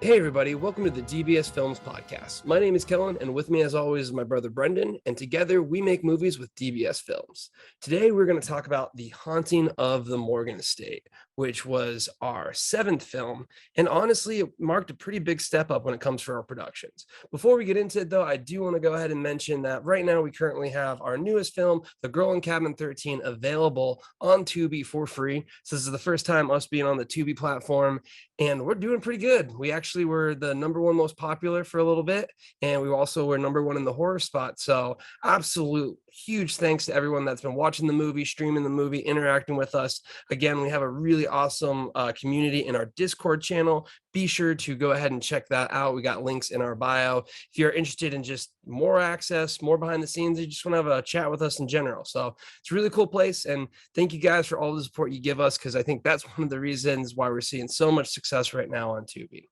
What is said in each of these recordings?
Hey everybody, welcome to the DBS Films podcast. My name is Kellen, and with me as always is my brother Brendan, and together we make movies with DBS Films. Today we're going to talk about The Haunting of the Morgan Estate, which was our 7th film, and honestly it marked a pretty big step up when it comes to our productions. Before we get into it though, I do want to go ahead and mention that right now we currently have our newest film, The Girl in Cabin 13, available on Tubi for free. So this is the first time us being on the Tubi platform, and we're doing pretty good. We actually were the #1 most popular for a little bit, and we also were #1 in the horror spot. So absolute huge thanks to everyone that's been watching the movie, streaming the movie, interacting with us. Again, we have a really awesome community in our Discord channel. Be sure to go ahead and check that out. We got links in our bio if you're interested in just more access, more behind the scenes, you just want to have a chat with us in general. So it's a really cool place, and thank you guys for all the support you give us, because I think that's one of the reasons why we're seeing so much success right now on Tubi.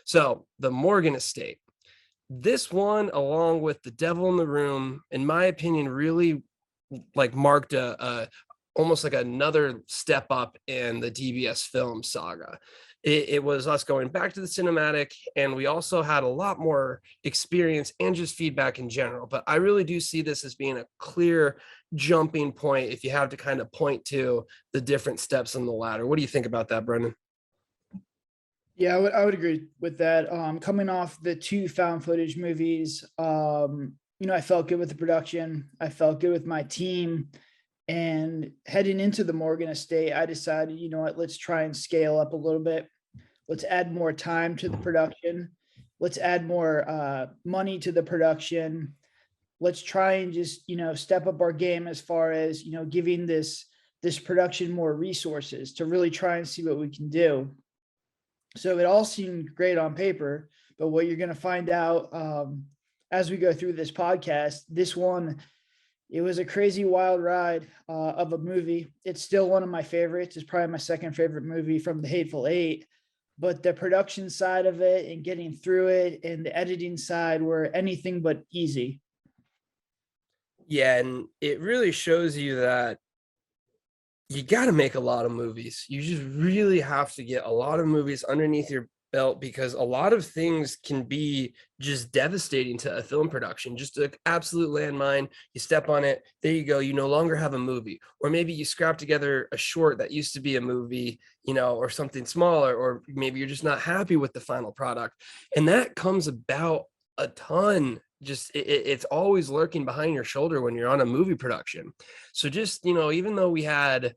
So the Morgan Estate, this one, along with The Devil in the Room, in my opinion, really marked a almost like another step up in the DBS film saga. It was us going back to the cinematic, and we also had a lot more experience and just feedback in general. But I really do see this as being a clear jumping point if you have to kind of point to the different steps on the ladder. What do you think about that, Brendan? Yeah, I would agree with that. Coming off the 2 found footage movies, I felt good with the production. I felt good with my team. And heading into the Morgan Estate, I decided, you know what, let's try and scale up a little bit. Let's add more time to the production. Let's add more money to the production. Let's try and just, step up our game as far as, giving this production more resources to really try and see what we can do. So it all seemed great on paper, but what you're going to find out as we go through this podcast, this one, it was a crazy wild ride of a movie. It's still one of my favorites. It's probably my second favorite movie from the Hateful Eight, but the production side of it and getting through it and the editing side were anything but easy. Yeah, and it really shows you that you got to make a lot of movies. You just really have to get a lot of movies underneath your belt, because a lot of things can be just devastating to a film production. Just an absolute landmine. You step on it, there you go. You no longer have a movie. Or maybe you scrap together a short that used to be a movie, or something smaller, or maybe you're just not happy with the final product. And that comes about a ton. Just it's always lurking behind your shoulder when you're on a movie production. So just, even though we had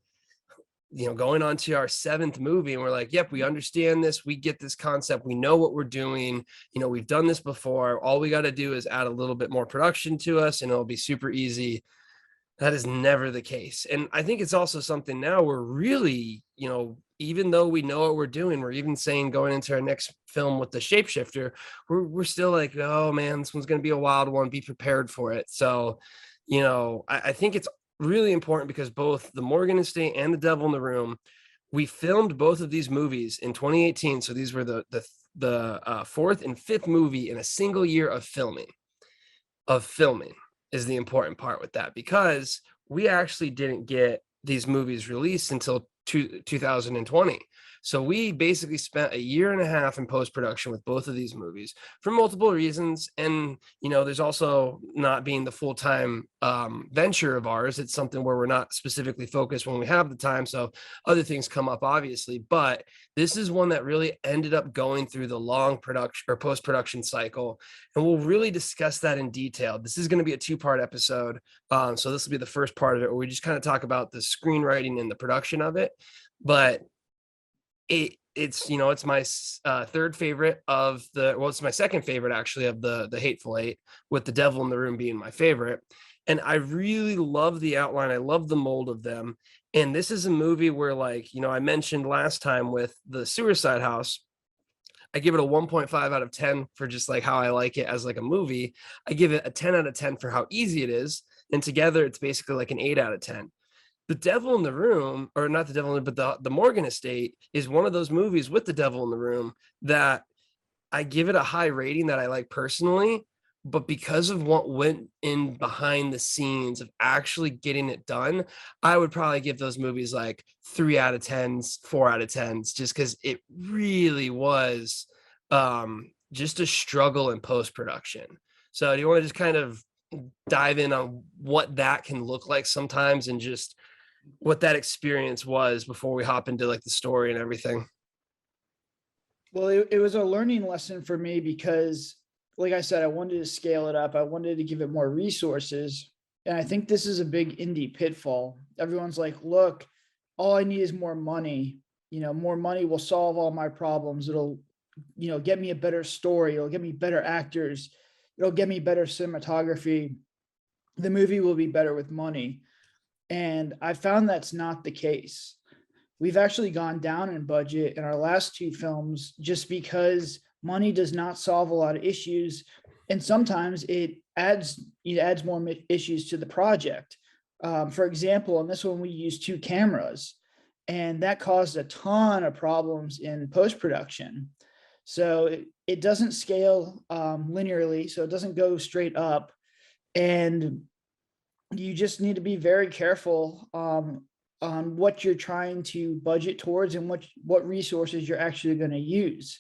going on to our 7th movie, and we're like, yep, we understand this, we get this concept, we know what we're doing, we've done this before, all we got to do is add a little bit more production to us and it'll be super easy. That is never the case. And I think it's also something now we're really, even though we know what we're doing, we're even saying going into our next film with the Shapeshifter, we're still like, oh man, this one's going to be a wild one, be prepared for it. So I think it's really important, because both The Morgan Estate and The Devil in the Room, we filmed both of these movies in 2018. So these were the 4th and 5th movie in a single year of filming. Is the important part with that, because we actually didn't get these movies released until 2020. So we basically spent a year and a half in post-production with both of these movies for multiple reasons. And, there's also not being the full-time venture of ours. It's something where we're not specifically focused when we have the time. So other things come up, obviously. But this is one that really ended up going through the long production or post-production cycle. And we'll really discuss that in detail. This is going to be a 2-part episode. So this will be the first part of it, where we just kind of talk about the screenwriting and the production of it. But it's my 3rd favorite of it's my 2nd favorite actually of the Hateful Eight, with The Devil in the Room being my favorite. And I really love the outline. I love the mold of them. And this is a movie where, I mentioned last time with the Suicide House, I give it a 1.5 out of 10 for just how I like it as a movie. I give it a 10 out of 10 for how easy it is. And together it's basically an 8 out of 10. The Devil in the Room, or not The Devil in the, but the Morgan Estate, is one of those movies with The Devil in the Room that I give it a high rating that I like personally, but because of what went in behind the scenes of actually getting it done, I would probably give those movies 3 out of 10s, 4 out of 10s, just because it really was just a struggle in post-production. So do you want to just kind of dive in on what that can look like sometimes and just what that experience was before we hop into like the story and everything? Well, it was a learning lesson for me because, like I said, I wanted to scale it up. I wanted to give it more resources. And I think this is a big indie pitfall. Everyone's like, look, all I need is more money. More money will solve all my problems. It'll, get me a better story. It'll get me better actors. It'll get me better cinematography. The movie will be better with money. And I found that's not the case. We've actually gone down in budget in our last two films just because money does not solve a lot of issues. And sometimes it adds more issues to the project. For example, in this one, we used two cameras, and that caused a ton of problems in post-production. So it doesn't scale linearly, so it doesn't go straight up. And you just need to be very careful on what you're trying to budget towards and what resources you're actually going to use.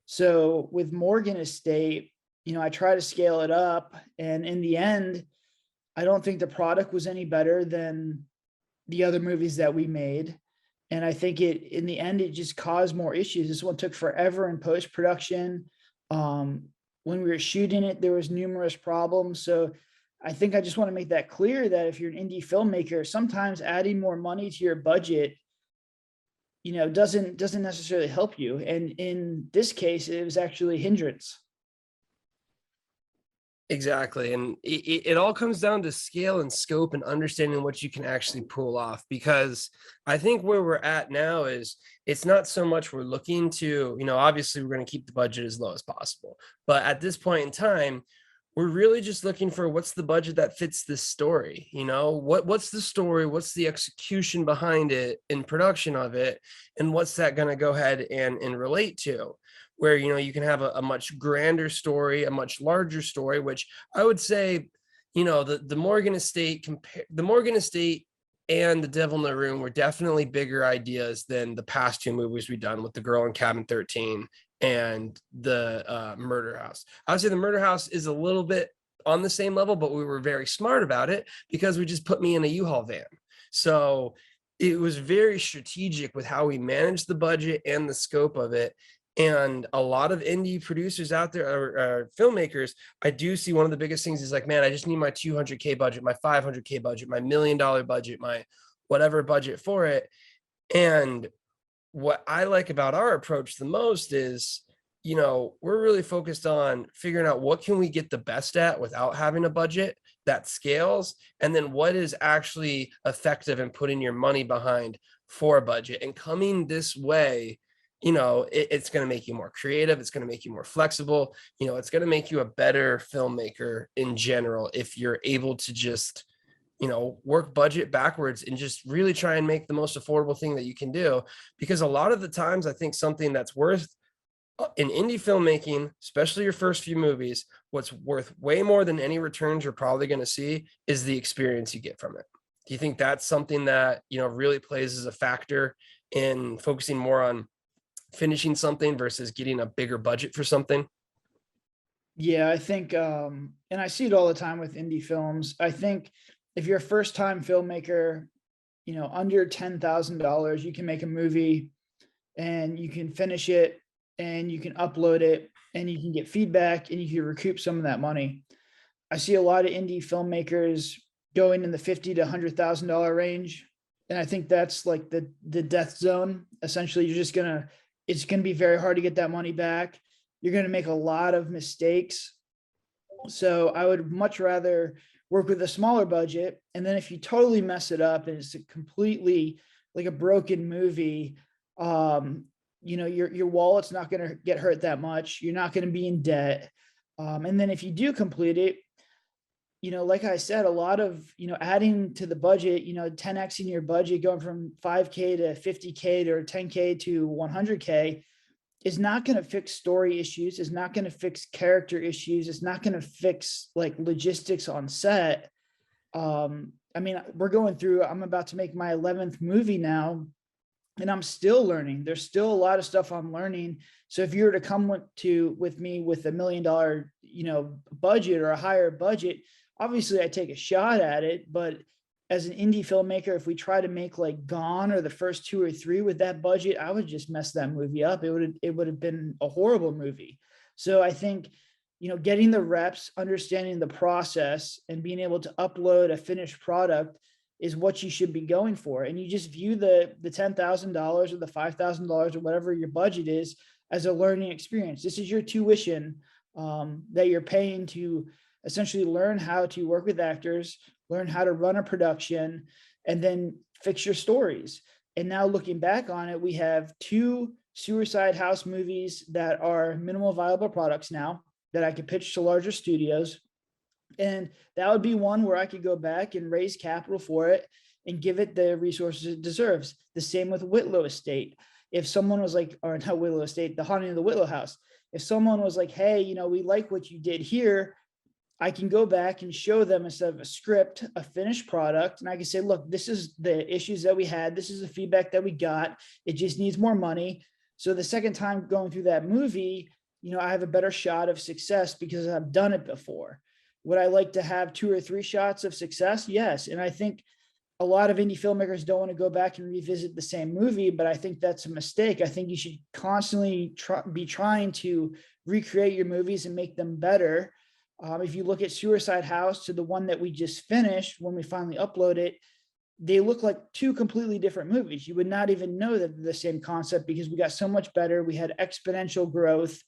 So with Morgan Estate, I try to scale it up, and in the end, I don't think the product was any better than the other movies that we made. And I think in the end, it just caused more issues. This one took forever in post production. When we were shooting it, there was numerous problems. So I think I just want to make that clear that if you're an indie filmmaker, sometimes adding more money to your budget, doesn't necessarily help you. And in this case, it was actually a hindrance. Exactly. And it all comes down to scale and scope and understanding what you can actually pull off. Because I think where we're at now is it's not so much we're looking to, obviously we're going to keep the budget as low as possible. But at this point in time, we're really just looking for what's the budget that fits this story. What's the story, what's the execution behind it in production of it, and what's that going to go ahead and relate to, where you can have a much grander story, a much larger story, which I would say, the Morgan Estate and The Devil in the Room were definitely bigger ideas than the past two movies we've done with The Girl in Cabin 13 and the Murder House. I would say the Murder House is a little bit on the same level, but we were very smart about it because we just put me in a U-Haul van. So it was very strategic with how we managed the budget and the scope of it. And a lot of indie producers out there or filmmakers, I do see one of the biggest things is like, man, I just need my 200K budget, my 500K budget, my $1 million budget, my whatever budget for it. And what I like about our approach the most is, we're really focused on figuring out what can we get the best at without having a budget that scales, and then what is actually effective in putting your money behind for a budget. And coming this way, it's going to make you more creative. It's going to make you more flexible. It's going to make you a better filmmaker in general if you're able to just work budget backwards and just really try and make the most affordable thing that you can do. Because a lot of the times I think something that's worth in indie filmmaking, especially your first few movies, what's worth way more than any returns you're probably going to see is the experience you get from it. Do you think that's something that, really plays as a factor in focusing more on finishing something versus getting a bigger budget for something? Yeah, I think, and I see it all the time with indie films. I think if you're a first time filmmaker, under $10,000, you can make a movie and you can finish it and you can upload it and you can get feedback and you can recoup some of that money. I see a lot of indie filmmakers going in the $50,000 to $100,000 range. And I think that's like the death zone. Essentially, it's going to be very hard to get that money back. You're going to make a lot of mistakes. So I would much rather work with a smaller budget. And then if you totally mess it up and it's completely like a broken movie, your wallet's not going to get hurt that much. You're not going to be in debt. And then if you do complete it, like I said, a lot of, adding to the budget, 10Xing your budget, going from 5K to 50K to 10K to 100K is not going to fix story issues. Is not going to fix character issues. It's not going to fix like logistics on set. I'm about to make my 11th movie now. and I'm still learning. There's still a lot of stuff I'm learning. So if you were to come with me with $1 million, budget or a higher budget, obviously I take a shot at it. But as an indie filmmaker, if we try to make like Gone or the first two or three with that budget, I would just mess that movie up. It would have been a horrible movie. So I think, getting the reps, understanding the process, and being able to upload a finished product is what you should be going for. And you just view the $10,000 or the $5,000 or whatever your budget is as a learning experience. This is your tuition that you're paying to essentially learn how to work with actors, learn how to run a production, and then fix your stories. And now looking back on it, we have two Suicide House movies that are minimal viable products now that I could pitch to larger studios. And that would be one where I could go back and raise capital for it and give it the resources it deserves. The same with Whitlow Estate. If someone was like, or not Whitlow Estate, The Haunting of the Whitlow House. If someone was like, hey, we like what you did here, I can go back and show them, instead of a script, a finished product. And I can say, look, this is the issues that we had. This is the feedback that we got. It just needs more money. So the second time going through that movie, I have a better shot of success because I've done it before. Would I like to have 2 or 3 shots of success? Yes. And I think a lot of indie filmmakers don't want to go back and revisit the same movie, but I think that's a mistake. I think you should constantly be trying to recreate your movies and make them better. If you look at Suicide House to the one that we just finished, when we finally upload it, they look like 2 completely different movies. You would not even know that they're the same concept because we got so much better. We had exponential growth.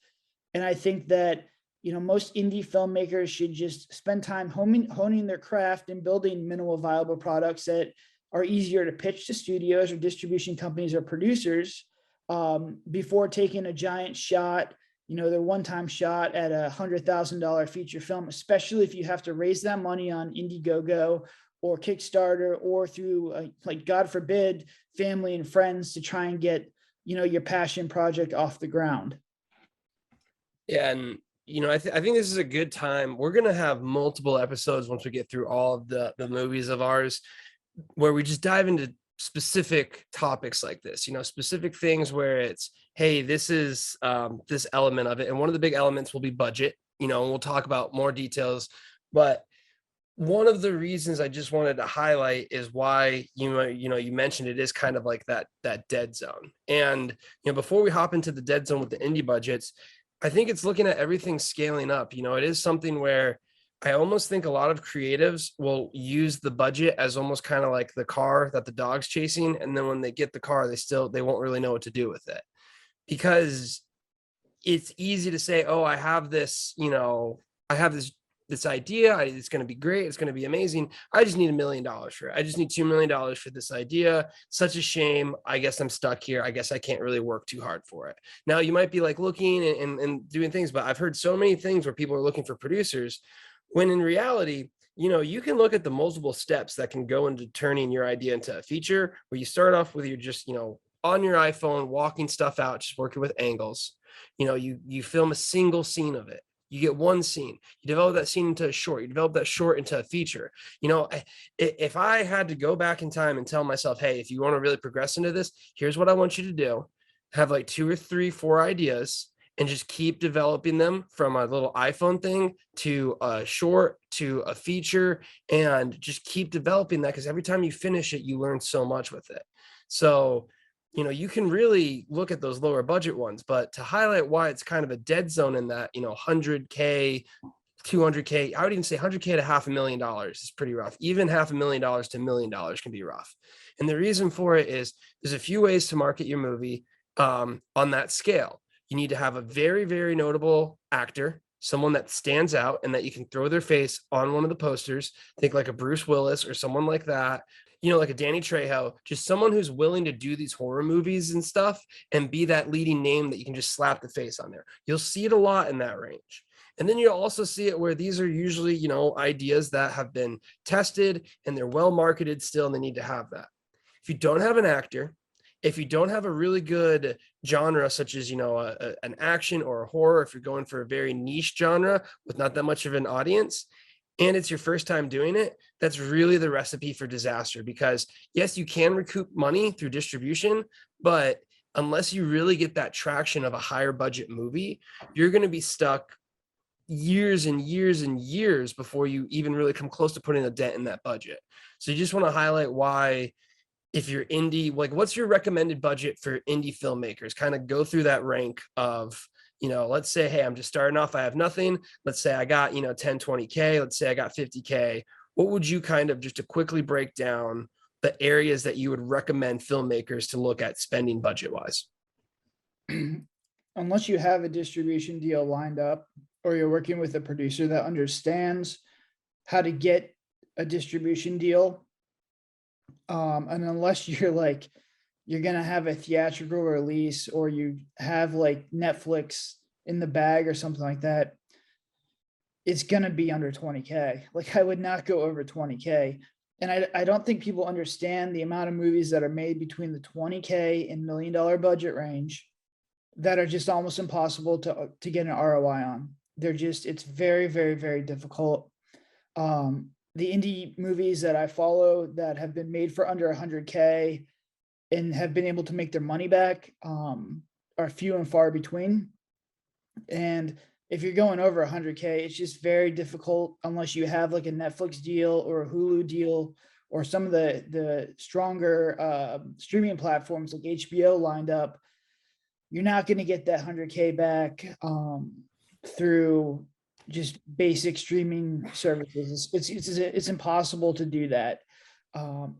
And I think that most indie filmmakers should just spend time honing their craft and building minimal viable products that are easier to pitch to studios or distribution companies or producers before taking a giant shot, their one-time shot at $100,000 feature film, especially if you have to raise that money on Indiegogo or Kickstarter or through, like, God forbid, family and friends to try and get, your passion project off the ground. Yeah, and I think this is a good time. We're gonna have multiple episodes once we get through all of the movies of ours, where we just dive into specific topics like this. Specific things where it's, hey, this is this element of it, and one of the big elements will be budget. And we'll talk about more details, but one of the reasons I just wanted to highlight is why you mentioned it is kind of like that dead zone. And before we hop into the dead zone with the indie budgets, I think it's looking at everything scaling up. It is something where I almost think a lot of creatives will use the budget as almost kind of like the car that the dog's chasing. And then when they get the car, they won't really know what to do with it, because it's easy to say, oh, I have this, I have this idea. It's going to be great. It's going to be amazing. I just need $1 million for it. I just need $2 million for this idea. Such a shame. I guess I'm stuck here. I guess I can't really work too hard for it. Now you might be like looking and doing things, but I've heard so many things where people are looking for producers, when in reality, you can look at the multiple steps that can go into turning your idea into a feature, where you start off with your just, on your iPhone, walking stuff out, just working with angles. You film a single scene of it. You get one scene, you develop that scene into a short, you develop that short into a feature. If I had to go back in time and tell myself, hey, if you want to really progress into this, here's what I want you to do. Have like 2 or 3, 4 ideas and just keep developing them from a little iPhone thing to a short to a feature, and just keep developing that, because every time you finish it, you learn so much with it. So you can really look at those lower budget ones, but to highlight why it's kind of a dead zone in that, 100K, 200K, I would even say 100K to $500,000 is pretty rough. Even $500,000 to $1 million can be rough. And the reason for it is there's a few ways to market your movie on that scale. You need to have a very, very notable actor, someone that stands out and that you can throw their face on one of the posters. Think like a Bruce Willis or someone like that. Like a Danny Trejo, just someone who's willing to do these horror movies and stuff and be that leading name that you can just slap the face on there. You'll see it a lot in that range. And then you'll also see it where these are usually, ideas that have been tested and they're well marketed still, and they need to have that. If you don't have an actor, if you don't have a really good genre, such as, an action or a horror, if you're going for a very niche genre with not that much of an audience, and it's your first time doing it, that's really the recipe for disaster. Because yes, you can recoup money through distribution, but unless you really get that traction of a higher budget movie, you're going to be stuck years and years and years before you even really come close to putting a dent in that budget. So you just want to highlight why, if you're indie, like what's your recommended budget for indie filmmakers? Kind of go through that rank of, let's say, hey, I'm just starting off, I have nothing. Let's say I got, 10, 20K. Let's say I got 50K. What would you kind of, just to quickly break down the areas that you would recommend filmmakers to look at spending budget wise? Unless you have a distribution deal lined up, or you're working with a producer that understands how to get a distribution deal, and unless you're gonna have a theatrical release, or you have like Netflix in the bag or something like that, it's gonna be under 20K. Like, I would not go over 20K. And I don't think people understand the amount of movies that are made between the 20K and $1 million budget range that are just almost impossible to get an ROI on. It's very, very, very difficult. The indie movies that I follow that have been made for under 100K and have been able to make their money back, are few and far between. And if you're going over 100K, it's just very difficult unless you have like a Netflix deal or a Hulu deal, or some of the stronger streaming platforms like HBO lined up. You're not going to get that 100K back through just basic streaming services. It's impossible to do that.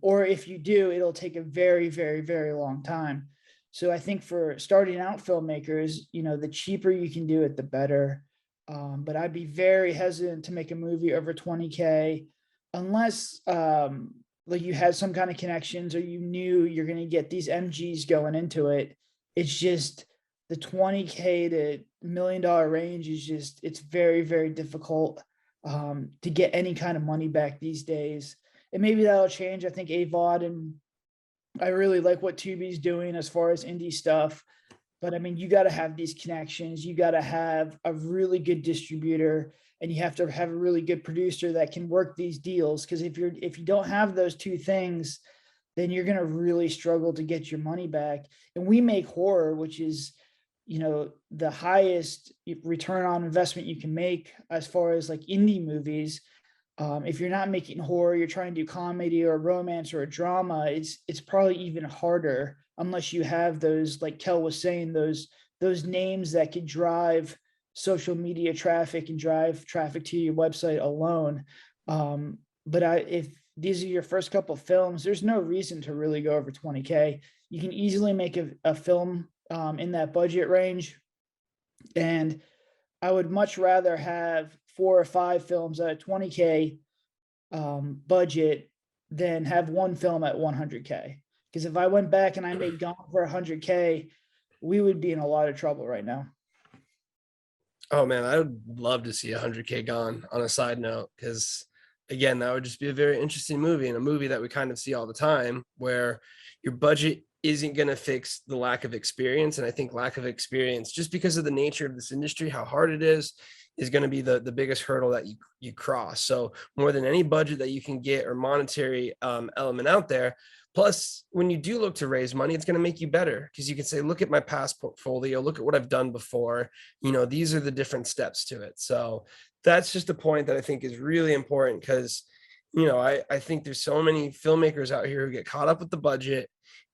Or if you do, it'll take a very, very, very long time. So I think for starting out filmmakers, the cheaper you can do it, the better. But I'd be very hesitant to make a movie over 20K unless like you had some kind of connections, or you knew you're going to get these MGs going into it. It's just the 20K to $1 million range is just, it's very, very difficult to get any kind of money back these days. And maybe that'll change. I think AVOD, and I really like what Tubi's doing as far as indie stuff. But I mean, you got to have these connections. You got to have a really good distributor, and you have to have a really good producer that can work these deals. Because if you don't have those two things, then you're going to really struggle to get your money back. And we make horror, which is, the highest return on investment you can make as far as like indie movies. If you're not making horror, you're trying to do comedy or romance or a drama, it's probably even harder unless you have those, like Kel was saying, those names that could drive social media traffic and drive traffic to your website alone. If these are your first couple films, there's no reason to really go over 20K. You can easily make a film in that budget range. And I would much rather have 4 or 5 films at a 20K budget than have one film at 100K. Because if I went back and I made Gone for 100K, we would be in a lot of trouble right now. Oh man, I would love to see 100K Gone, on a side note, because again, that would just be a very interesting movie, and a movie that we kind of see all the time, where your budget isn't going to fix the lack of experience. And I think lack of experience, just because of the nature of this industry, how hard it is going to be the biggest hurdle that you cross. So more than any budget that you can get, or monetary element out there. Plus, when you do look to raise money, it's going to make you better, because you can say, look at my past portfolio, look at what I've done before. These are the different steps to it. So that's just a point that I think is really important, because, I think there's so many filmmakers out here who get caught up with the budget.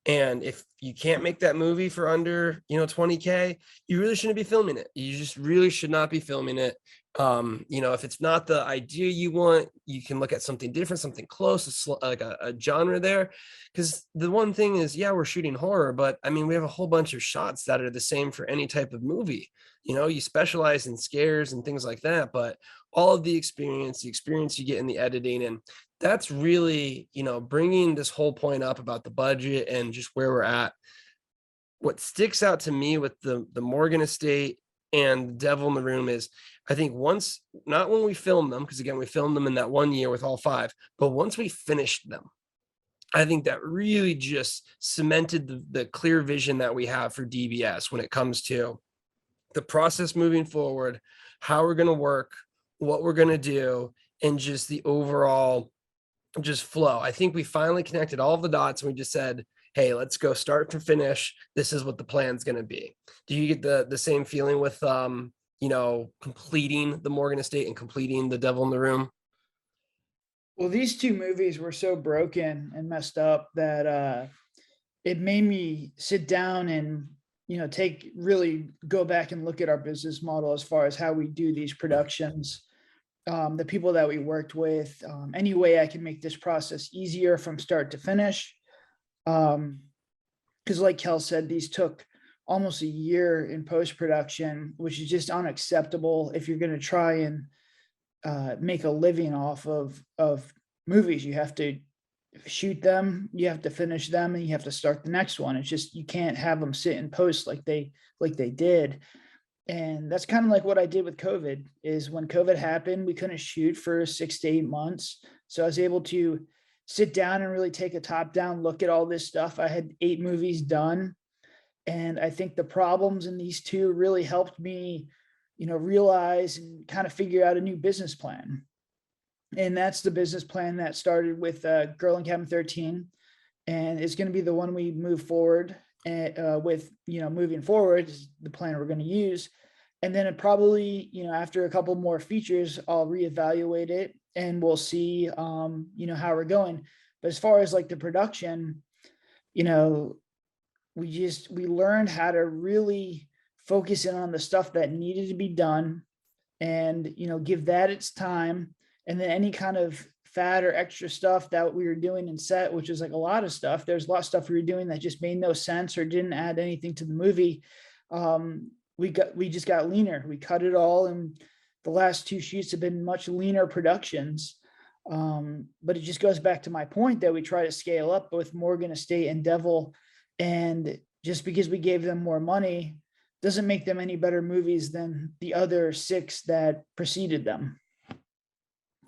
And if you can't make that movie for under, 20K, you really shouldn't be filming it. You just really should not be filming it. If it's not the idea you want, you can look at something different, something close, like a genre there. Because the one thing is, yeah, we're shooting horror, but I mean, we have a whole bunch of shots that are the same for any type of movie. You specialize in scares and things like that, but all of the experience you get in the editing, and that's really, bringing this whole point up about the budget and just where we're at. What sticks out to me with the Morgan estate and the Devil in the Room is, I think once, not when we filmed them, because again, we filmed them in that 1 year with all 5, but once we finished them, I think that really just cemented the clear vision that we have for DBS when it comes to the process moving forward, how we're going to work, what we're going to do, and just the overall just flow. I think we finally connected all of the dots and we just said, hey, let's go start to finish. This is what the plan's going to be. Do you get the same feeling with completing the Morgan Estate and completing The Devil in the Room? Well, these two movies were so broken and messed up that it made me sit down and take really go back and look at our business model as far as how we do these productions, the people that we worked with, any way I can make this process easier from start to finish. Because like Kel said, these took almost a year in post-production, which is just unacceptable if you're going to try and make a living off of movies. You have to shoot them, you have to finish them, and you have to start the next one. It's just, you can't have them sit in post like they did. And that's kind of like what I did with COVID. Is when COVID happened, we couldn't shoot for 6 to 8 months. So I was able to sit down and really take a top down look at all this stuff. I had 8 movies done. And I think the problems in these two really helped me, realize and kind of figure out a new business plan. And that's the business plan that started with Girl in Cabin 13. And it's going to be the one we move forward with, moving forward is the plan we're going to use. And then it probably, after a couple more features, I'll reevaluate it and we'll see, how we're going. But as far as like the production, we learned how to really focus in on the stuff that needed to be done and, give that its time. And then any kind of fat or extra stuff that we were doing in set, which is like a lot of stuff. There's a lot of stuff we were doing that just made no sense or didn't add anything to the movie. We just got leaner. We cut it all, and the last 2 shoots have been much leaner productions. But it just goes back to my point that we try to scale up with Morgan Estate and Devil, and just because we gave them more money doesn't make them any better movies than the other 6 that preceded them.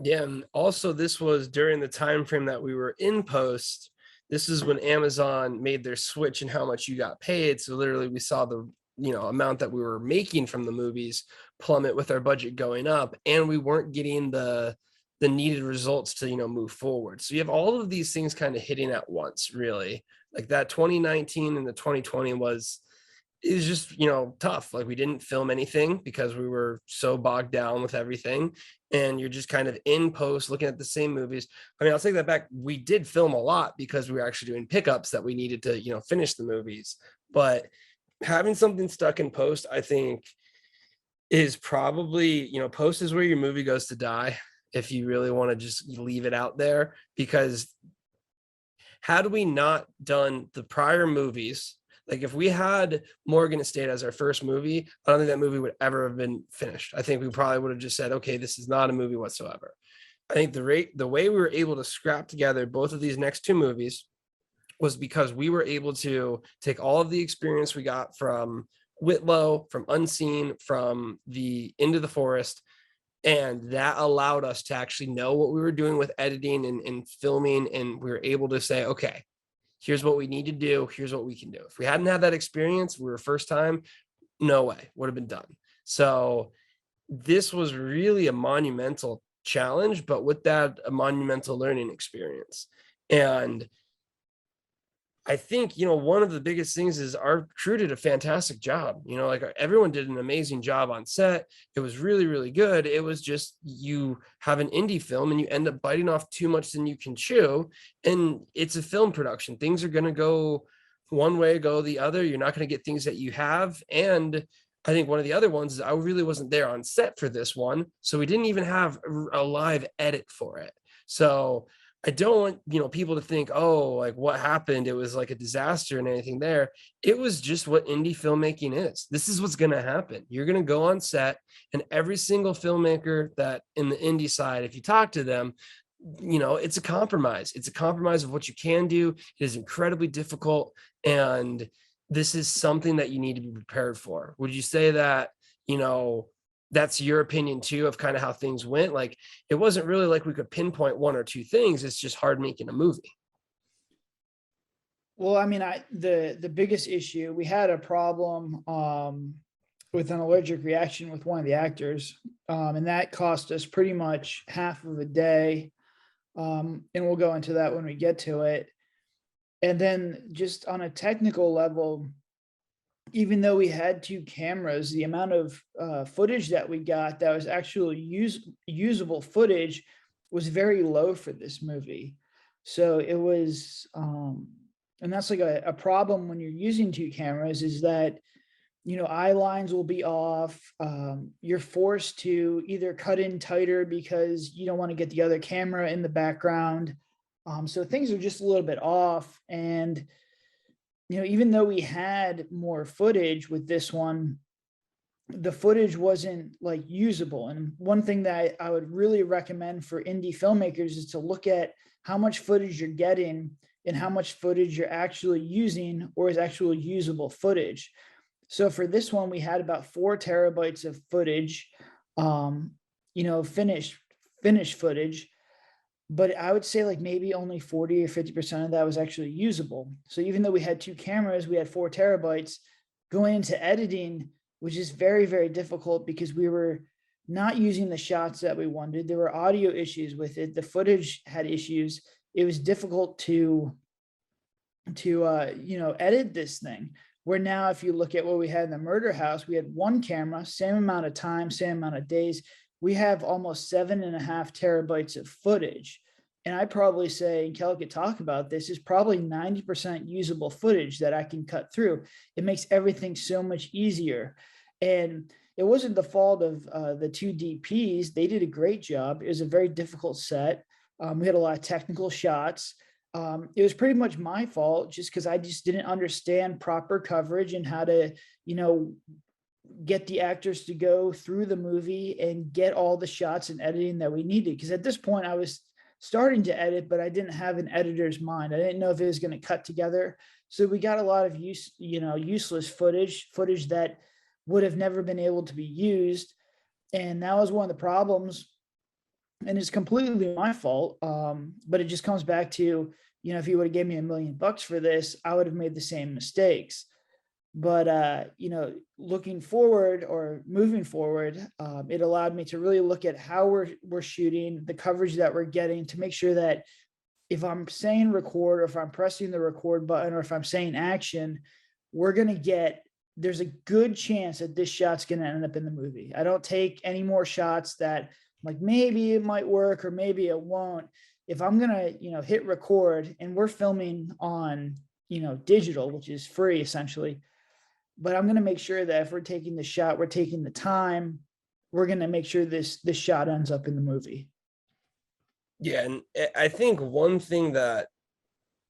Yeah, and also this was during the time frame that we were in post. This is when Amazon made their switch in how much you got paid. So literally we saw the amount that we were making from the movies plummet with our budget going up, and we weren't getting the needed results to move forward. So you have all of these things kind of hitting at once, really. Like that 2019 and the 2020 is just tough. Like we didn't film anything because we were so bogged down with everything, and you're just kind of in post looking at the same movies. I mean, I'll take that back. We did film a lot because we were actually doing pickups that we needed to finish the movies. But having something stuck in post, I think, is probably post is where your movie goes to die, if you really want to just leave it out there. Because had we not done the prior movies, like if we had Morgan Estate as our first movie, I don't think that movie would ever have been finished. I think we probably would have just said, okay, this is not a movie whatsoever. I think the way we were able to scrap together both of these next 2 movies was because we were able to take all of the experience we got from Whitlow, from Unseen, from the Into the Forest, and that allowed us to actually know what we were doing with editing and filming, and we were able to say, okay, here's what we need to do, here's what we can do. If we hadn't had that experience, we were first time, no way, would have been done. So this was really a monumental challenge, but with that, a monumental learning experience. And I think, one of the biggest things is our crew did a fantastic job. Like everyone did an amazing job on set. It was really, really good. It was just, you have an indie film and you end up biting off too much than you can chew. And it's a film production. Things are going to go one way, go the other. You're not going to get things that you have. And I think one of the other ones is I really wasn't there on set for this one. So we didn't even have a live edit for it. So I don't want, people to think, oh, like what happened? It was like a disaster and anything there. It was just what indie filmmaking is. This is what's going to happen. You're going to go on set, and every single filmmaker that in the indie side, if you talk to them, it's a compromise. It's a compromise of what you can do. It is incredibly difficult. And this is something that you need to be prepared for. Would you say that, that's your opinion too, of kind of how things went? Like, it wasn't really like we could pinpoint 1 or 2 things. It's just hard making a movie. Well, I mean, the biggest issue, we had a problem with an allergic reaction with one of the actors. And that cost us pretty much half of a day. And we'll go into that when we get to it. And then just on a technical level, even though we had two cameras, the amount of footage that we got that was actually usable footage was very low for this movie. So it was, and that's like a problem when you're using two cameras, is that, you know, eye lines will be off. You're forced to either cut in tighter because you don't want to get the other camera in the background. So things are just a little bit off. And, you know, even though we had more footage with this one, the footage wasn't like usable. And one thing that I would really recommend for indie filmmakers is to look at how much footage you're getting and how much footage you're actually using or is actually usable footage. So for this one, we had about 4 terabytes of footage, you know, finished footage. But I would say like maybe only 40 or 50% of that was actually usable. So even though we had 2 cameras, we had 4 terabytes. Going into editing, which is very, very difficult because we were not using the shots that we wanted. There were audio issues with it. The footage had issues. It was difficult to you know, edit this thing. Where now, if you look at what we had in the murder house, we had 1 camera, same amount of time, same amount of days. We have almost 7.5 terabytes of footage. And I probably say, and Kelly could talk about this, is probably 90% usable footage that I can cut through. It makes everything so much easier. And it wasn't the fault of the 2 DPs. They did a great job. It was a very difficult set. We had a lot of technical shots. It was pretty much my fault just because I just didn't understand proper coverage and how to, you know, get the actors to go through the movie and get all the shots and editing that we needed. Because at this point I was starting to edit, but I didn't have an editor's mind. I didn't know if it was going to cut together. So we got a lot of useless footage that would have never been able to be used. And that was one of the problems. And it's completely my fault. But it just comes back to, you know, if you would have gave me $1 million for this, I would have made the same mistakes. But you know, looking forward or moving forward, it allowed me to really look at how we're shooting, the coverage that we're getting, to make sure that if I'm saying record, or if I'm pressing the record button, or if I'm saying action, there's a good chance that this shot's going to end up in the movie. I don't take any more shots that like maybe it might work or maybe it won't. If I'm going to, you know, hit record, and we're filming on, you know, digital, which is free essentially, but I'm going to make sure that if we're taking the shot, we're taking the time, we're going to make sure this shot ends up in the movie. Yeah, and I think one thing that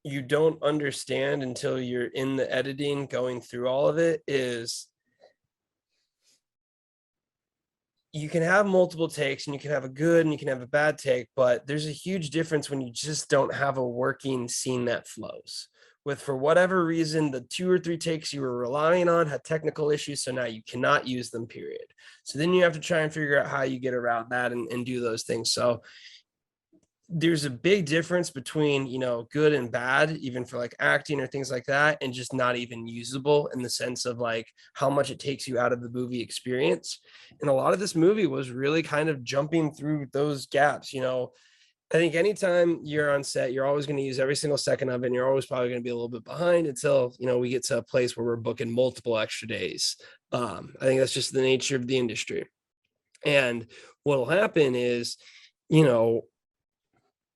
you don't understand until you're in the editing going through all of it is you can have multiple takes, and you can have a good and you can have a bad take, but there's a huge difference when you just don't have a working scene that flows. With, for whatever reason, the 2 or 3 takes you were relying on had technical issues, so now you cannot use them, period. So then you have to try and figure out how you get around that and do those things. So there's a big difference between, you know, good and bad, even for like acting or things like that, and just not even usable in the sense of like how much it takes you out of the movie experience. And a lot of this movie was really kind of jumping through those gaps. You know, I think anytime you're on set, you're always going to use every single second of it, and you're always probably going to be a little bit behind until, you know, we get to a place where we're booking multiple extra days. I think that's just the nature of the industry. And what'll happen is, you know,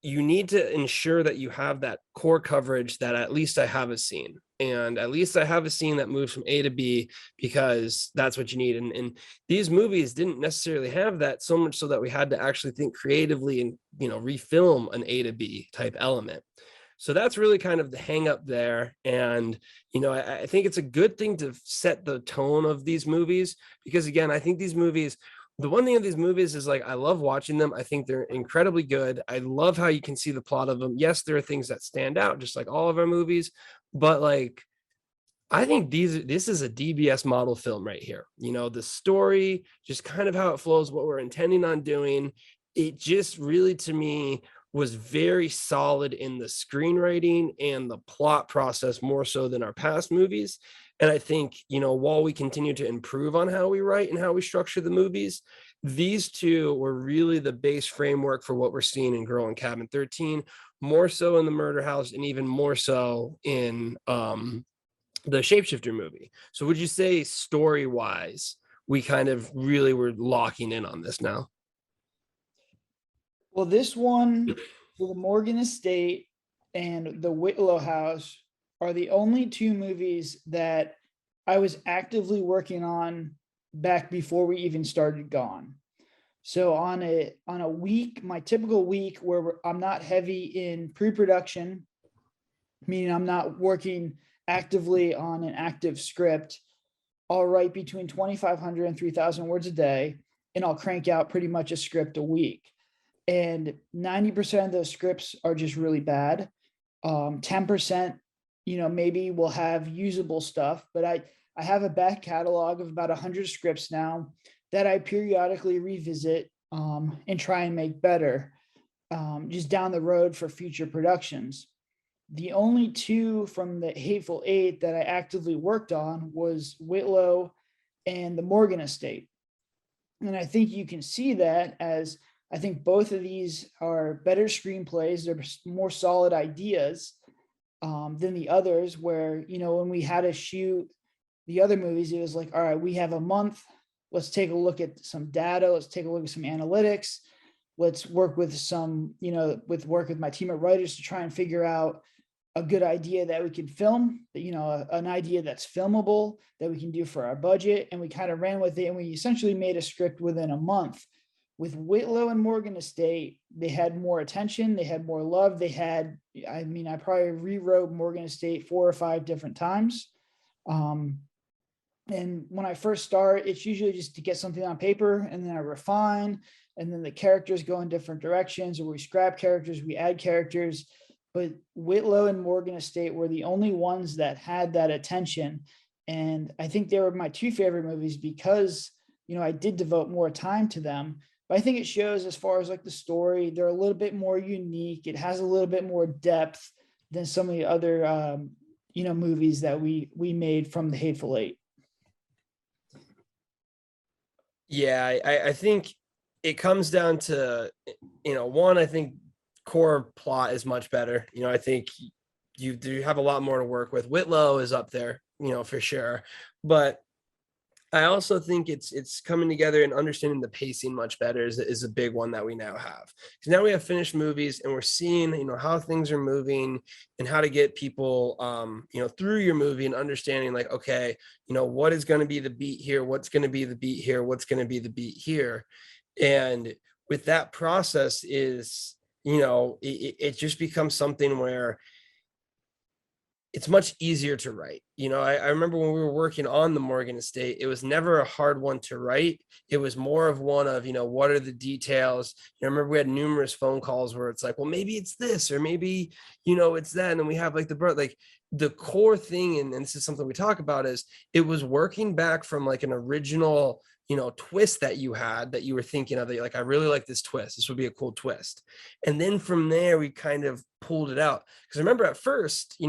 you need to ensure that you have that core coverage that at least I have a scene, and at least I have a scene that moves from A to B, because that's what you need. And these movies didn't necessarily have that, so much so that we had to actually think creatively and, you know, refilm an A to B type element. So that's really kind of the hang up there. And, you know, I think it's a good thing to set the tone of these movies, because again, I think these movies, the one thing of these movies is like, I love watching them. I think they're incredibly good. I love how you can see the plot of them. Yes, there are things that stand out, just like all of our movies, but like, I think this is a DBS model film right here. You know, the story, just kind of how it flows, what we're intending on doing. It just really, to me, was very solid in the screenwriting and the plot process, more so than our past movies. And I think, while we continue to improve on how we write and how we structure the movies, these two were really the base framework for what we're seeing in Girl in Cabin 13, more so in the Murder House, and even more so in the Shapeshifter movie. So would you say story wise, we kind of really were locking in on this now? Well, this one, the Morgan Estate and the Whitlow House are the only two movies that I was actively working on back before we even started Gone. So on a week, my typical week where I'm not heavy in pre-production, meaning I'm not working actively on an active script, I'll write between 2,500 and 3,000 words a day, and I'll crank out pretty much a script a week. And 90% of those scripts are just really bad. 10%, maybe we'll have usable stuff, but I have a back catalog of about 100 scripts now that I periodically revisit and try and make better just down the road for future productions. The only two from the Hateful Eight that I actively worked on was Whitlow and the Morgan Estate. And I think you can see that as I think both of these are better screenplays. They're more solid ideas than the others, where, when we had to shoot the other movies, it was like, all right, we have a month. Let's take a look at some data. Let's take a look at some analytics. Let's work with with my team of writers to try and figure out a good idea that we can film, an idea that's filmable that we can do for our budget. And we kind of ran with it, and we essentially made a script within a month. With Whitlow and Morgan Estate, they had more attention, they had more love. I probably rewrote Morgan Estate 4 or 5 different times. And when I first start, it's usually just to get something on paper, and then I refine, and then the characters go in different directions, or we scrap characters, we add characters. But Whitlow and Morgan Estate were the only ones that had that attention. And I think they were my 2 favorite movies because, I did devote more time to them. But I think it shows, as far as like the story, they're a little bit more unique. It has a little bit more depth than some of the other, movies that we made from the Hateful Eight. Yeah, I think it comes down to, one, I think core plot is much better. I think you do have a lot more to work with. Whitlow is up there, for sure. But I also think it's coming together and understanding the pacing much better is a big one that we now have. Because now we have finished movies, and we're seeing, how things are moving and how to get people, through your movie, and understanding like, okay, what is going to be the beat here? What's going to be the beat here? What's going to be the beat here? And with that process is, it just becomes something where it's much easier to write. I remember when we were working on the Morgan Estate, it was never a hard one to write. It was more of one of, what are the details? I remember we had numerous phone calls where it's like, well, maybe it's this, or maybe, it's that. And then we have like the core thing. And this is something we talk about, is it was working back from like an original, twist that you had, that you were thinking of, that you're like, I really like this twist. This would be a cool twist. And then from there, we kind of pulled it out. Because I remember at first,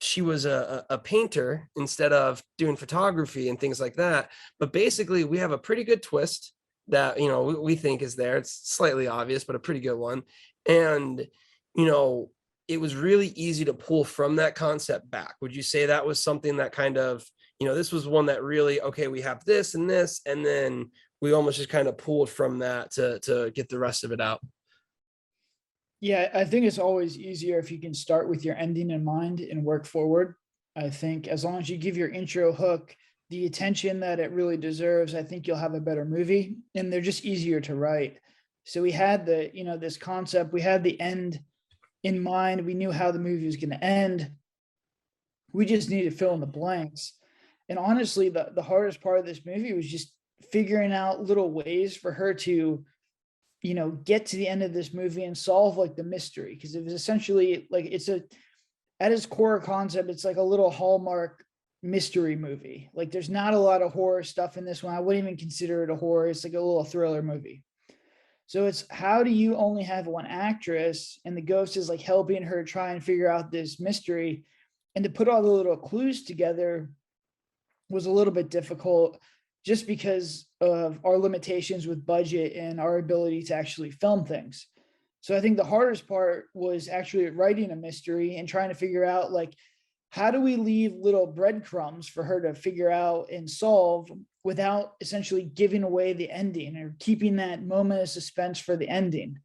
she was a painter instead of doing photography and things like that. But basically, we have a pretty good twist that, we think is there. It's slightly obvious, but a pretty good one. And, it was really easy to pull from that concept back. Would you say that was something that kind of, this was one that really, okay, we have this and this, and then we almost just kind of pulled from that to get the rest of it out? Yeah, I think it's always easier if you can start with your ending in mind and work forward. I think as long as you give your intro hook the attention that it really deserves, I think you'll have a better movie, and they're just easier to write. So we had this concept, we had the end in mind. We knew how the movie was going to end. We just needed to fill in the blanks. And honestly, the hardest part of this movie was just figuring out little ways for her to, get to the end of this movie and solve like the mystery. Because it was essentially like, at its core concept, it's like a little Hallmark mystery movie. Like there's not a lot of horror stuff in this one. I wouldn't even consider it a horror. It's like a little thriller movie. So it's, how do you only have one actress, and the ghost is like helping her try and figure out this mystery, and to put all the little clues together was a little bit difficult just because of our limitations with budget and our ability to actually film things. So I think the hardest part was actually writing a mystery and trying to figure out, like, how do we leave little breadcrumbs for her to figure out and solve without essentially giving away the ending or keeping that moment of suspense for the ending.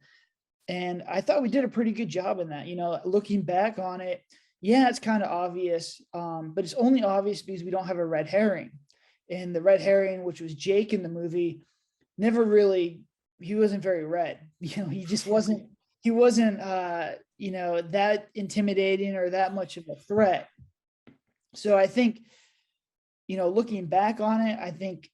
And I thought we did a pretty good job in that. Looking back on it, yeah, it's kind of obvious, but it's only obvious because we don't have a red herring. And the red herring, which was Jake in the movie, never really, he wasn't very red. He just wasn't, he wasn't, that intimidating or that much of a threat. So I think, looking back on it, I think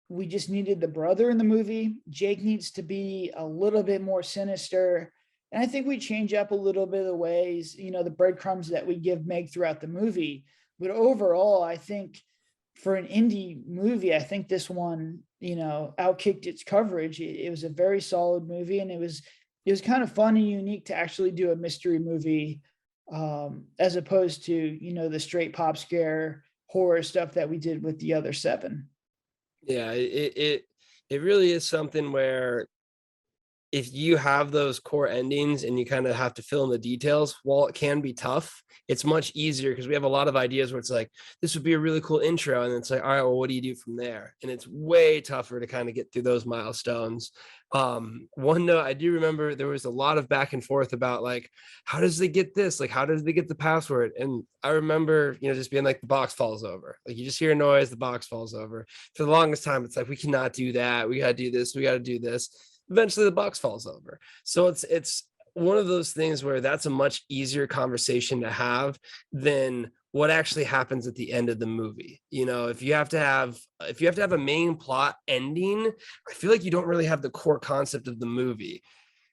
we just needed the brother in the movie. Jake needs to be a little bit more sinister. And I think we change up a little bit of the ways, the breadcrumbs that we give Meg throughout the movie. But overall, I think for an indie movie, I think this one, outkicked its coverage. It was a very solid movie, and it was kind of fun and unique to actually do a mystery movie, as opposed to, the straight pop scare horror stuff that we did with the other seven. Yeah, it really is something where if you have those core endings and you kind of have to fill in the details, while it can be tough, it's much easier because we have a lot of ideas where it's like, this would be a really cool intro. And it's like, all right, well, what do you do from there? And it's way tougher to kind of get through those milestones. One note, I do remember there was a lot of back and forth about like, how does they get this? Like, how does they get the password? And I remember, just being like, the box falls over. Like, you just hear a noise, the box falls over. For the longest time, it's like, we cannot do that. We got to do this. We got to do this. Eventually the box falls over. So it's one of those things where that's a much easier conversation to have than what actually happens at the end of the movie. If you have to have a main plot ending, I feel like you don't really have the core concept of the movie.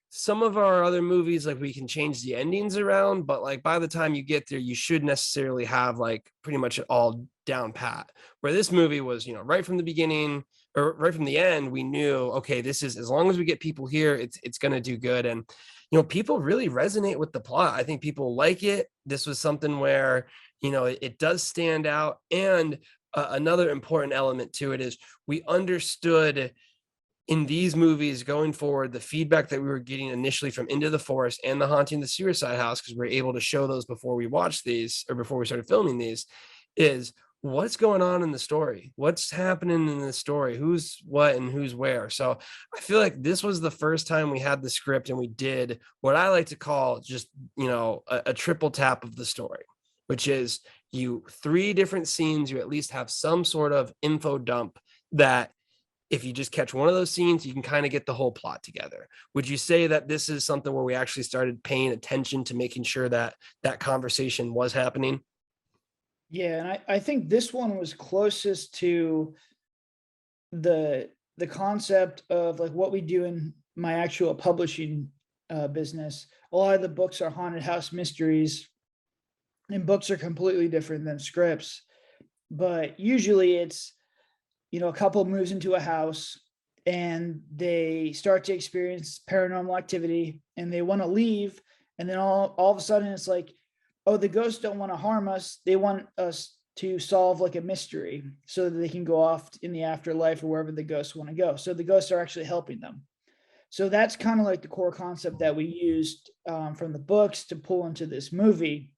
Some of our other movies, like, we can change the endings around, but like by the time you get there, you should necessarily have like pretty much it all down pat. Where this movie was, right from the beginning or right from the end, we knew, okay, this is, as long as we get people here, it's going to do good. And people really resonate with the plot. I think people like it. This was something where it does stand out. And another important element to it is we understood in these movies going forward the feedback that we were getting initially from Into the Forest and The Haunting of the Suicide House, because we were able to show those before we watched these or before we started filming these, is what's going on in the story, what's happening in the story, who's what and who's where. So I feel like this was the first time we had the script and we did what I like to call just a triple tap of the story, which is you 3 different scenes, you at least have some sort of info dump that if you just catch one of those scenes, you can kind of get the whole plot together. Would you say that this is something where we actually started paying attention to making sure that that conversation was happening? Yeah, and I think this one was closest to the concept of like what we do in my actual publishing business. A lot of the books are haunted house mysteries, and books are completely different than scripts. But usually it's, a couple moves into a house and they start to experience paranormal activity and they want to leave. And then all of a sudden it's like, oh, the ghosts don't want to harm us. They want us to solve like a mystery so that they can go off in the afterlife or wherever the ghosts want to go. So the ghosts are actually helping them. So that's kind of like the core concept that we used from the books to pull into this movie.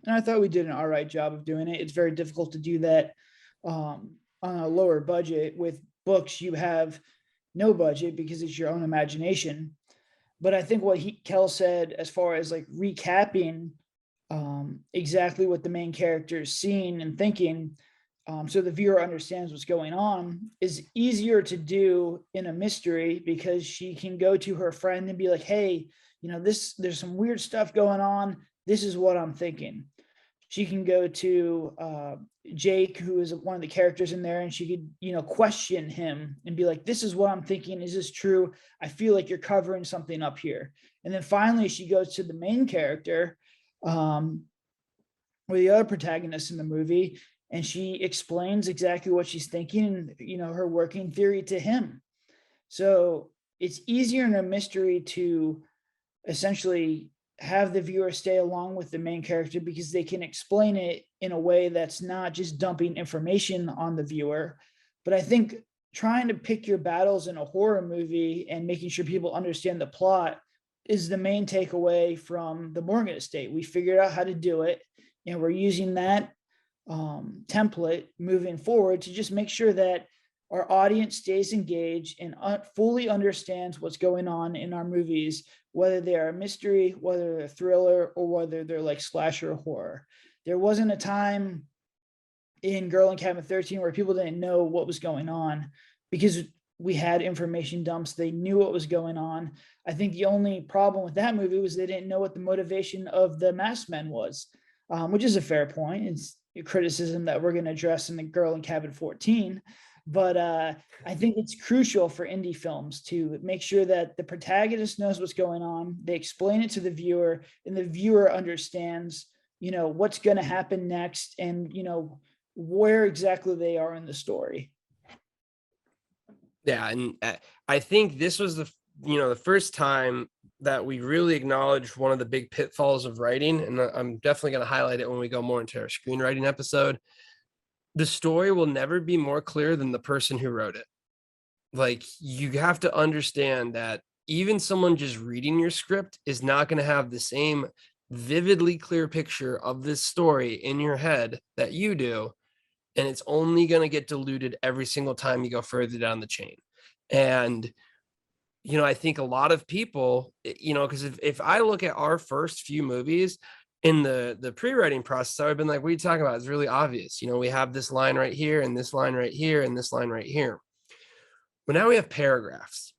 And I thought we did an all right job of doing it. It's very difficult to do that on a lower budget. With books, you have no budget because it's your own imagination. But I think what Kel said as far as like recapping exactly what the main character is seeing and thinking, so the viewer understands what's going on, is easier to do in a mystery because she can go to her friend and be like, hey, there's some weird stuff going on. This is what I'm thinking. She can go to Jake, who is one of the characters in there, and she could, question him and be like, this is what I'm thinking. Is this true? I feel like you're covering something up here. And then finally, she goes to the main character, or the other protagonist in the movie, and she explains exactly what she's thinking and, her working theory to him. So it's easier in a mystery to essentially have the viewer stay along with the main character because they can explain it in a way that's not just dumping information on the viewer. But I think trying to pick your battles in a horror movie and making sure people understand the plot is the main takeaway from the Morgan estate. We figured out how to do it, and we're using that template moving forward to just make sure that our audience stays engaged and fully understands what's going on in our movies, whether they're a mystery, whether they're thriller, or whether they're like slasher or horror. There wasn't a time in Girl in Cabin 13 where people didn't know what was going on because we had information dumps. They knew what was going on. I think the only problem with that movie was they didn't know what the motivation of the masked men was, which is a fair point. It's a criticism that we're going to address in the Girl in Cabin 14. But I think it's crucial for indie films to make sure that the protagonist knows what's going on. They explain it to the viewer, and the viewer understands, what's going to happen next, and where exactly they are in the story. Yeah, and I think this was the first time that we really acknowledged one of the big pitfalls of writing, and I'm definitely going to highlight it when we go more into our screenwriting episode. The story will never be more clear than the person who wrote it. Like, you have to understand that even someone just reading your script is not going to have the same vividly clear picture of this story in your head that you do. And it's only going to get diluted every single time you go further down the chain. And, I think a lot of people, because if I look at our first few movies, in the pre-writing process, I would have been like, what are you talking about? It's really obvious. We have this line right here, and this line right here, and this line right here. But now we have paragraphs.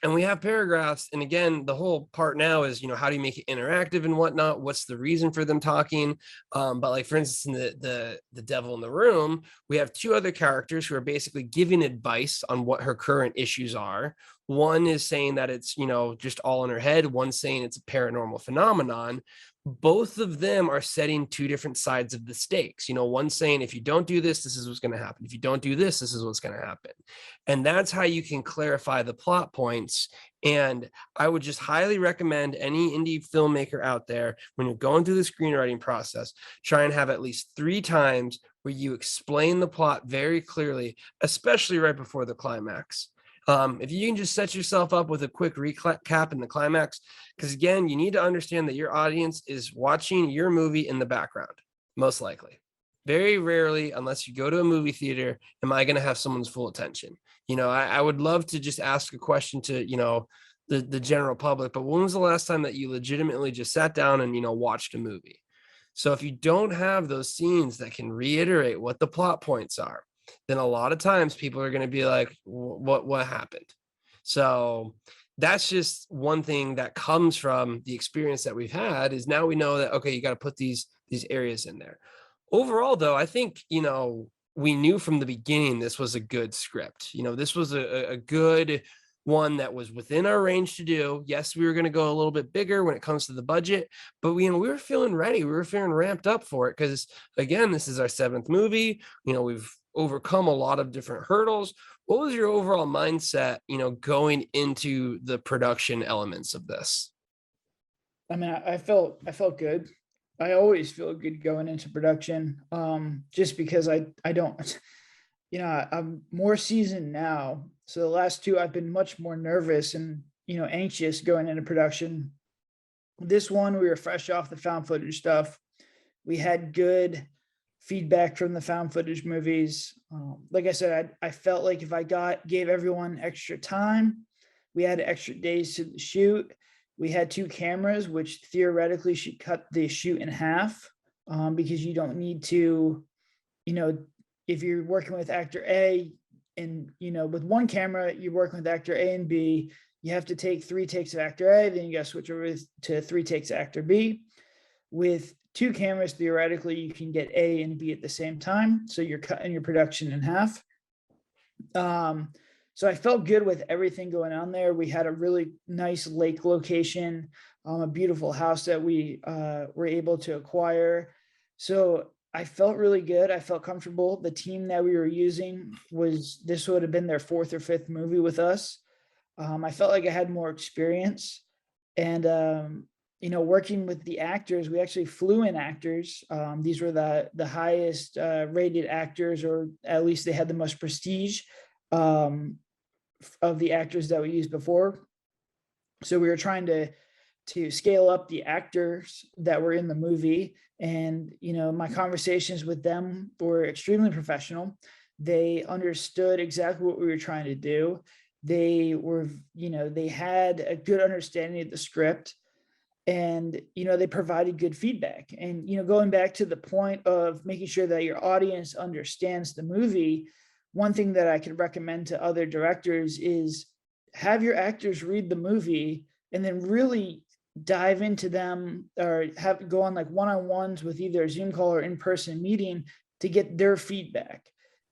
And we have paragraphs. And again, the whole part now is, how do you make it interactive and whatnot? What's the reason for them talking? But like, for instance, in the Devil in the Room, we have two other characters who are basically giving advice on what her current issues are. One is saying that it's, just all in her head. One's saying it's a paranormal phenomenon. Both of them are setting two different sides of the stakes. One saying, if you don't do this, this is what's going to happen. If you don't do this, this is what's going to happen. And that's how you can clarify the plot points. And I would just highly recommend any indie filmmaker out there, when you're going through the screenwriting process, try and have at least 3 times where you explain the plot very clearly, especially right before the climax. If you can just set yourself up with a quick recap in the climax, because again, you need to understand that your audience is watching your movie in the background, most likely. Very rarely, unless you go to a movie theater, am I going to have someone's full attention. I would love to just ask a question to, the general public, but when was the last time that you legitimately just sat down and, watched a movie? So if you don't have those scenes that can reiterate what the plot points are, then a lot of times people are going to be like, what happened? So that's just one thing that comes from the experience that we've had, is now we know that, okay, you got to put these areas in there. Overall, though, I think, we knew from the beginning this was a good script. This was a good one that was within our range to do. Yes, we were going to go a little bit bigger when it comes to the budget, but we were feeling ready. We were feeling ramped up for it because, again, this is our 7th movie. We've overcome a lot of different hurdles. What was your overall mindset, going into the production elements of this? I mean, I felt good. I always feel good going into production, just because I don't, I'm more seasoned now. So the last 2, I've been much more nervous and, anxious going into production. This one, we were fresh off the found footage stuff. We had good feedback from the found footage movies. Like I said, I felt like if I gave everyone extra time, we had extra days to shoot. We had 2 cameras, which theoretically should cut the shoot in half, because you don't need to, if you're working with actor A and, with one camera, you're working with actor A and B, you have to take 3 takes of actor A, then you got to switch over to 3 takes of actor B. With 2 cameras, theoretically, you can get A and B at the same time. So you're cutting your production in half. So I felt good with everything going on there. We had a really nice lake location, a beautiful house that we were able to acquire. So I felt really good. I felt comfortable. The team that we were using this would have been their 4th or 5th movie with us. I felt like I had more experience, and working with the actors, we actually flew in actors. These were the highest rated actors, or at least they had the most prestige um, of the actors that we used before. So we were trying to scale up the actors that were in the movie, and my conversations with them were extremely professional. They understood exactly what we were trying to do. They were, they had a good understanding of the script, and they provided good feedback. And going back to the point of making sure that your audience understands the movie, one thing that I could recommend to other directors is have your actors read the movie and then really dive into them, or have go on like one-on-ones with either a Zoom call or in-person meeting to get their feedback.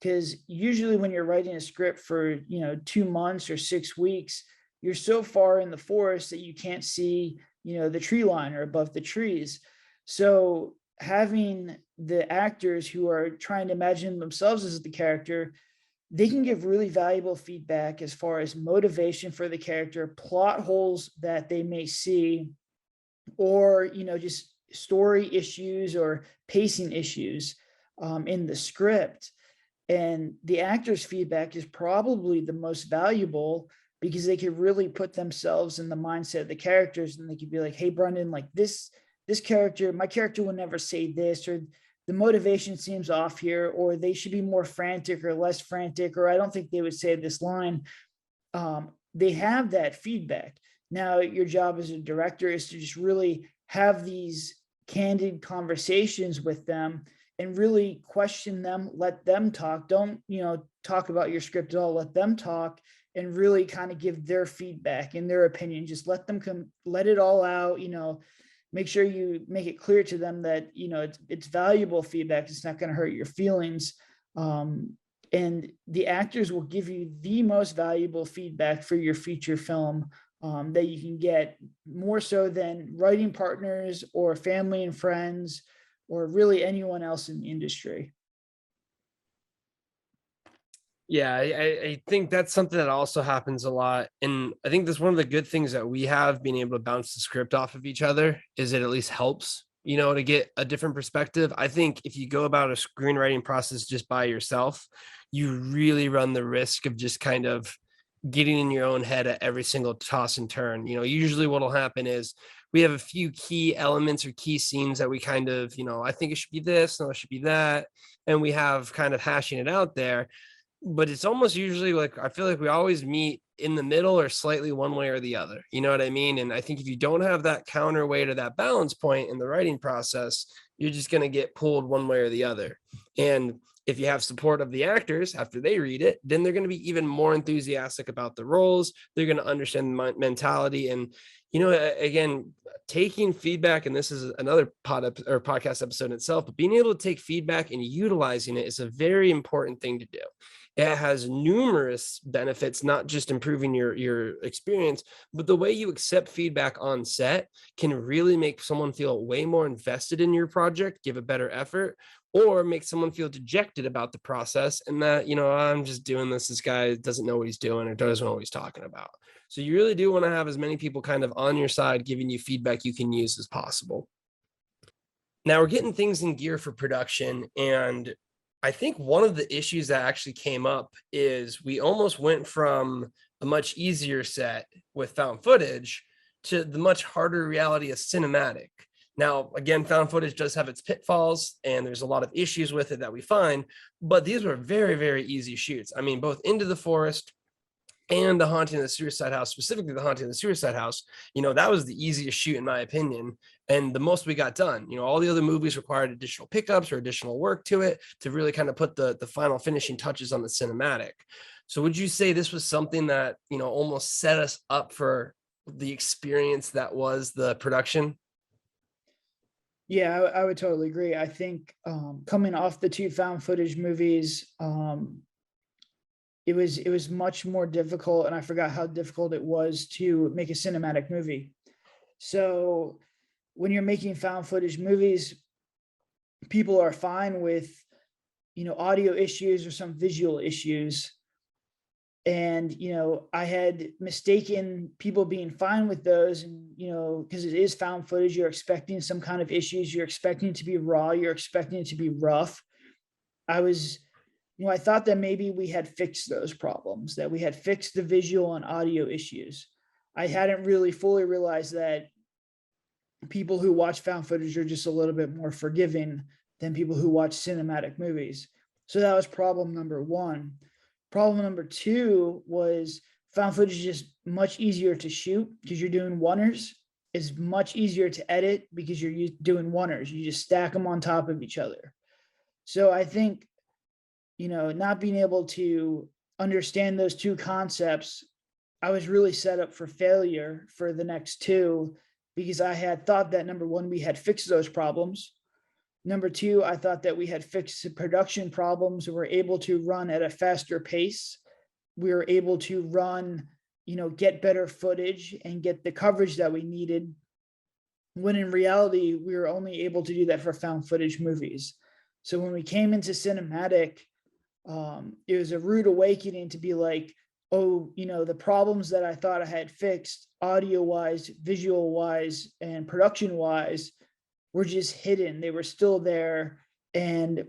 Because usually when you're writing a script for 2 months or 6 weeks, you're so far in the forest that you can't see the tree line or above the trees. So having the actors who are trying to imagine themselves as the character, they can give really valuable feedback as far as motivation for the character, plot holes that they may see, or just story issues or pacing issues in the script. And the actor's feedback is probably the most valuable, because they could really put themselves in the mindset of the characters, and they could be like, hey, Brendan, like this character, my character would never say this, or the motivation seems off here, or they should be more frantic or less frantic, or I don't think they would say this line. They have that feedback. Now, your job as a director is to just really have these candid conversations with them and really question them, let them talk. Don't, talk about your script at all. Let them talk and really kind of give their feedback and their opinion. Just let them come, let it all out, make sure you make it clear to them that, it's valuable feedback. It's not going to hurt your feelings. And the actors will give you the most valuable feedback for your feature film that you can get, more so than writing partners or family and friends or really anyone else in the industry. Yeah, I think that's something that also happens a lot. And I think that's one of the good things that we have, being able to bounce the script off of each other, is it at least helps, to get a different perspective. I think if you go about a screenwriting process just by yourself, you really run the risk of just kind of getting in your own head at every single toss and turn. Usually what'll happen is we have a few key elements or key scenes that we kind of, I think it should be this, no, it should be that. And we have kind of hashing it out there, but it's almost usually like, I feel like we always meet in the middle or slightly one way or the other. You know what I mean? And I think if you don't have that counterweight or that balance point in the writing process, you're just going to get pulled one way or the other. And if you have support of the actors after they read it, then they're going to be even more enthusiastic about the roles. They're going to understand the mentality. And, again, taking feedback, and this is another podcast episode in itself, but being able to take feedback and utilizing it is a very important thing to do. It has numerous benefits, not just improving your experience, but the way you accept feedback on set can really make someone feel way more invested in your project, give a better effort, or make someone feel dejected about the process, and that, I'm just doing this. This guy doesn't know what he's doing or doesn't know what he's talking about. So you really do want to have as many people kind of on your side giving you feedback you can use as possible. Now we're getting things in gear for production, and I think one of the issues that actually came up is we almost went from a much easier set with found footage to the much harder reality of cinematic. Now, again, found footage does have its pitfalls, and there's a lot of issues with it that we find, but these were very, very easy shoots. I mean, both Into the Forest and The Haunting of the Suicide House, specifically The Haunting of the Suicide House, that was the easiest shoot in my opinion, and the most we got done. All the other movies required additional pickups or additional work to it to really kind of put the final finishing touches on the cinematic. So would you say this was something that, almost set us up for the experience that was the production? Yeah, I would totally agree. I think coming off the two found footage movies, it was much more difficult, and I forgot how difficult it was to make a cinematic movie. So when you're making found footage movies, people are fine with audio issues or some visual issues. And, I had mistaken people being fine with those. And, because it is found footage, you're expecting some kind of issues. You're expecting it to be raw. You're expecting it to be rough. I thought that maybe we had fixed those problems, that we had fixed the visual and audio issues. I hadn't really fully realized that people who watch found footage are just a little bit more forgiving than people who watch cinematic movies. So that was problem number one. Problem number two was found footage is just much easier to shoot because you're doing oneers. It's much easier to edit because you're doing oneers. You just stack them on top of each other. So I think, not being able to understand those two concepts, I was really set up for failure for the next two, because I had thought that, number one, we had fixed those problems. Number two, I thought that we had fixed the production problems and were able to run at a faster pace. We were able to run, get better footage and get the coverage that we needed, when in reality, we were only able to do that for found footage movies. So when we came into cinematic, it was a rude awakening to be like, oh, the problems that I thought I had fixed audio wise, visual wise, and production wise were just hidden. They were still there. And,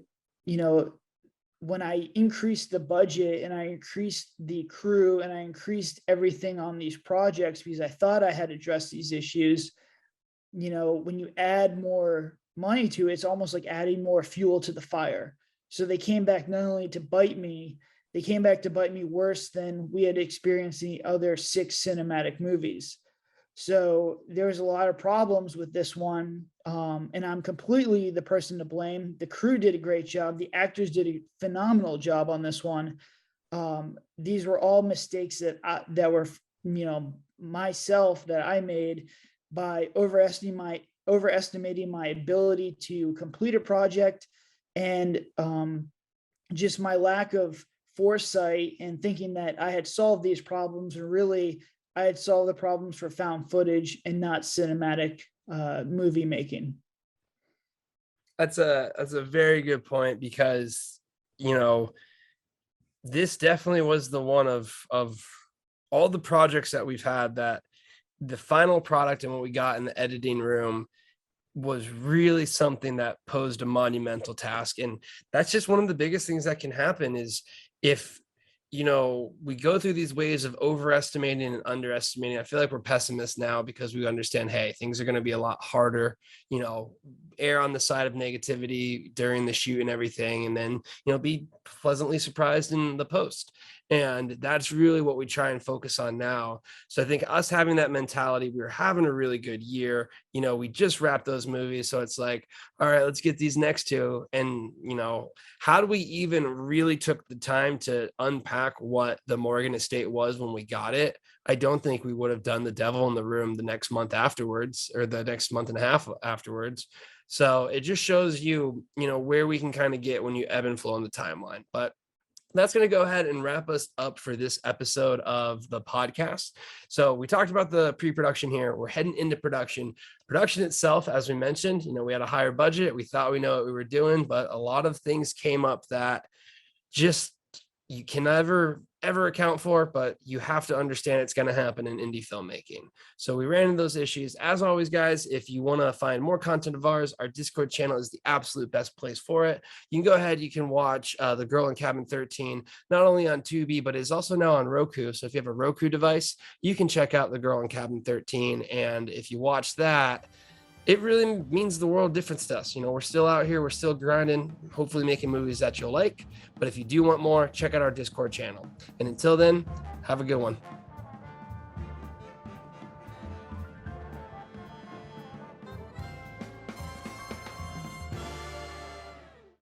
when I increased the budget and I increased the crew and I increased everything on these projects because I thought I had addressed these issues, when you add more money to it, it's almost like adding more fuel to the fire. So they came back not only to bite me, they came back to bite me worse than we had experienced in the other 6 cinematic movies. So there was a lot of problems with this one. And I'm completely the person to blame. The crew did a great job. The actors did a phenomenal job on this one. These were all mistakes that were, myself, that I made by overestimating my ability to complete a project, and just my lack of foresight and thinking that I had solved these problems, and really I had solved the problems for found footage and not cinematic movie making. That's a very good point, because this definitely was the one of all the projects that we've had, that the final product and what we got in the editing room was really something that posed a monumental task. And that's just one of the biggest things that can happen, is if we go through these waves of overestimating and underestimating. I feel like we're pessimists now because we understand, hey, things are going to be a lot harder, err on the side of negativity during the shoot and everything, and then, be pleasantly surprised in the post. And that's really what we try and focus on now. So I think us having that mentality, we were having a really good year. We just wrapped those movies. So it's like, all right, let's get these next two. And, how do we even really took the time to unpack what the Morgan estate was when we got it? I don't think we would have done The Devil in the Room the next month afterwards, or the next month and a half afterwards. So it just shows you, where we can kind of get when you ebb and flow on the timeline. But that's going to go ahead and wrap us up for this episode of the podcast. So we talked about the pre-production here. We're heading into production. Production itself, as we mentioned, we had a higher budget. We thought we know what we were doing, but a lot of things came up that just you can never ever account for, but you have to understand it's going to happen in indie filmmaking. So we ran into those issues. As always, guys, if you want to find more content of ours, our Discord channel is the absolute best place for it. You can go ahead, you can watch The Girl in Cabin 13, not only on Tubi, but it's also now on Roku. So if you have a Roku device, you can check out The Girl in Cabin 13. And if you watch that, it really means the world difference to us. We're still out here, we're still grinding, hopefully making movies that you'll like. But if you do want more, check out our Discord channel. And until then, have a good one.